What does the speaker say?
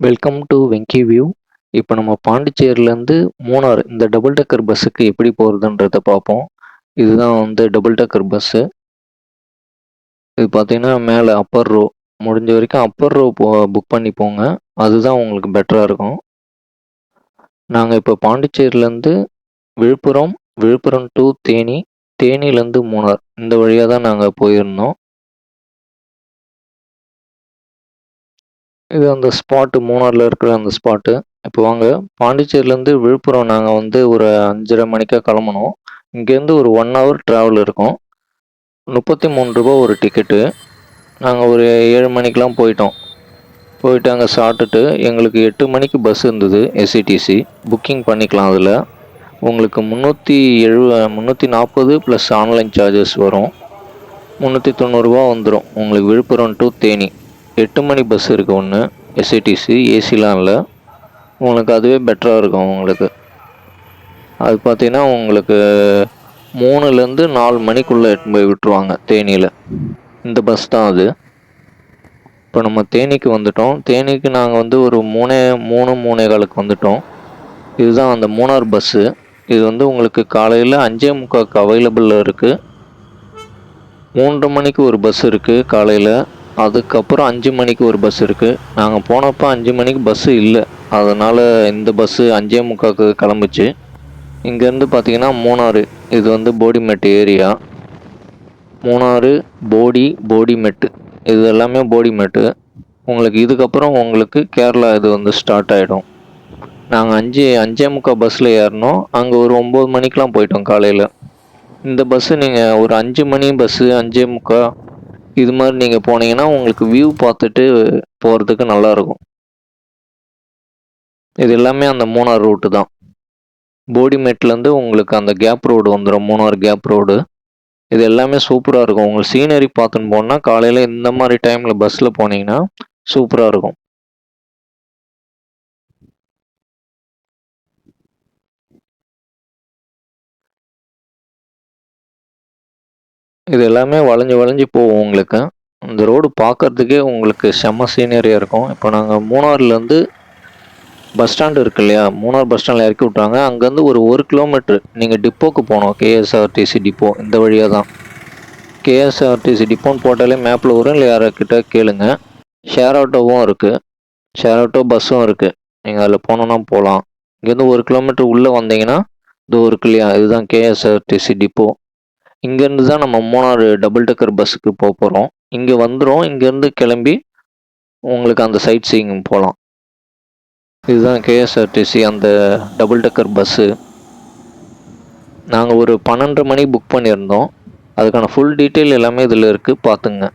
Welcome to Venky view. இப்போ நம்ம பாண்டிச்சேரியிலேருந்து மூணார் இந்த டபுள் டெக்கர் பஸ்ஸுக்கு எப்படி போகிறதுன்றத பார்ப்போம். இதுதான் வந்து டபுள் டெக்கர் பஸ்ஸு. இது பார்த்தீங்கன்னா மேலே அப்பர் ரோ, முடிஞ்ச வரைக்கும் அப்பர் ரோ புக் பண்ணி போங்க. அதுதான் உங்களுக்கு பெட்டராக இருக்கும். நாங்கள் இப்போ பாண்டிச்சேரியிலேருந்து விழுப்புரம், விழுப்புரம் டு தேனி, தேனியிலேருந்து மூணார் இந்த வழியாக தான் நாங்கள் போயிருந்தோம். இது அந்த ஸ்பாட்டு மூணாரில் இருக்கிற அந்த ஸ்பாட்டு. இப்போ வாங்க, பாண்டிச்சேரியிலேருந்து விழுப்புரம் நாங்கள் வந்து ஒரு 5:30 மணிக்காக கிளம்புனோம். இங்கேருந்து ஒரு 1 ஹவர் ட்ராவல் இருக்கும். ரூ. 33 ஒரு டிக்கெட்டு. நாங்கள் ஒரு 7 மணிக்கெலாம் போயிட்டோம். போயிட்டு அங்கே சாப்பிட்டுட்டு எங்களுக்கு 8 மணிக்கு பஸ் இருந்தது எஸ்இடிசி. புக்கிங் பண்ணிக்கலாம். அதில் உங்களுக்கு 340 ப்ளஸ் ஆன்லைன் சார்ஜஸ் வரும். ரூ. 390 வந்துடும் உங்களுக்கு விழுப்புரம் டு தேனி. 8 மணி பஸ் இருக்குது ஒன்று, எஸ்ஐடிசி, ஏசிலாம் இல்லை. உங்களுக்கு அதுவே பெட்டராக இருக்கும் உங்களுக்கு. அது பார்த்தீங்கன்னா உங்களுக்கு 3லேருந்து 4 மணிக்குள்ளே எடுத்துன்னு போய் விட்டுருவாங்க தேனியில். இந்த பஸ் தான் அது. இப்போ நம்ம தேனிக்கு வந்துட்டோம். தேனிக்கு நாங்கள் வந்து ஒரு 3:45 வந்துட்டோம். இதுதான் அந்த மூணார் பஸ்ஸு. இது வந்து உங்களுக்கு காலையில் 5:45க்கு அவைலபிளில் இருக்குது. 3 மணிக்கு ஒரு பஸ் இருக்குது காலையில். அதுக்கப்புறம் 5 மணிக்கு ஒரு பஸ் இருக்குது. நாங்கள் போனப்போ 5 மணிக்கு பஸ்ஸு இல்லை. அதனால் இந்த பஸ்ஸு 5:45க்கு கிளம்புச்சு. இங்கேருந்து பார்த்தீங்கன்னா மூணாறு, இது வந்து போடிமெட்டு ஏரியா. மூணாறு, போடிமெட்டு, இது எல்லாமே போடிமெட்டு. உங்களுக்கு இதுக்கப்புறம் உங்களுக்கு கேரளா இது வந்து ஸ்டார்ட் ஆகிடும். நாங்கள் 5:45 பஸ்ஸில் ஏறினோம். அங்கே ஒரு 9 மணிக்கெலாம் போயிட்டோம் காலையில். இந்த பஸ்ஸு நீங்கள் ஒரு 5 மணி பஸ்ஸு, 5:45 இது மாதிரி நீங்கள் போனீங்கன்னா உங்களுக்கு வியூ பார்த்துட்டு போகிறதுக்கு நல்லாயிருக்கும். இது எல்லாமே அந்த மூணார் ரூட்டு தான். போடிமெட்லேருந்து உங்களுக்கு அந்த கேப் ரோடு வந்துடும், மூணார் கேப் ரோடு. இது எல்லாமே சூப்பராக இருக்கும். உங்களுக்கு சீனரி பார்த்துன்னு போனால் காலையில் இந்த மாதிரி டைமில் பஸ்ஸில் போனீங்கன்னா சூப்பராக இருக்கும். இது எல்லாமே வளைஞ்சு போகும் உங்களுக்கு. இந்த ரோடு பார்க்கறதுக்கே உங்களுக்கு செம்ம சீனரியாக இருக்கும். இப்போ நாங்கள் மூணார்லேருந்து பஸ் ஸ்டாண்டு இருக்கு இல்லையா, மூணார் பஸ் ஸ்டாண்டில் இறக்கி விட்டாங்க. அங்கேருந்து ஒரு 1 கிலோமீட்ரு நீங்கள் டிப்போக்கு போகணும். கேஎஸ்ஆர்டிசி டிப்போ இந்த வழியாக தான். கேஎஸ்ஆர்டிசி டிப்போன்னு போட்டாலே மேப்பில் வரும். இல்லை யார்கிட்ட கேளுங்க. ஷேர் ஆட்டோவும் இருக்குது, ஷேர் ஆட்டோ பஸ்ஸும் இருக்குது. நீங்கள் அதில் போனோன்னா போகலாம். இங்கேருந்து 1 கிலோமீட்டர் உள்ளே வந்தீங்கன்னா இது இருக்கு இல்லையா, இதுதான் கேஎஸ்ஆர்டிசி டிப்போ. இங்கேருந்து தான் நம்ம மூணாறு டபுள் டெக்கர் பஸ்ஸுக்கு போக போகிறோம். இங்கே வந்துடும். இங்கேருந்து கிளம்பி உங்களுக்கு அந்த சைட் சீயிங் போகலாம். இதுதான் கேஎஸ்ஆர்டிசி அந்த டபுள் டெக்கர் பஸ்ஸு. நாங்கள் ஒரு 12:30 மணி புக் பண்ணியிருந்தோம். அதுக்கான ஃபுல் டீட்டெயில் எல்லாமே இதில் இருக்குது, பார்த்துங்க.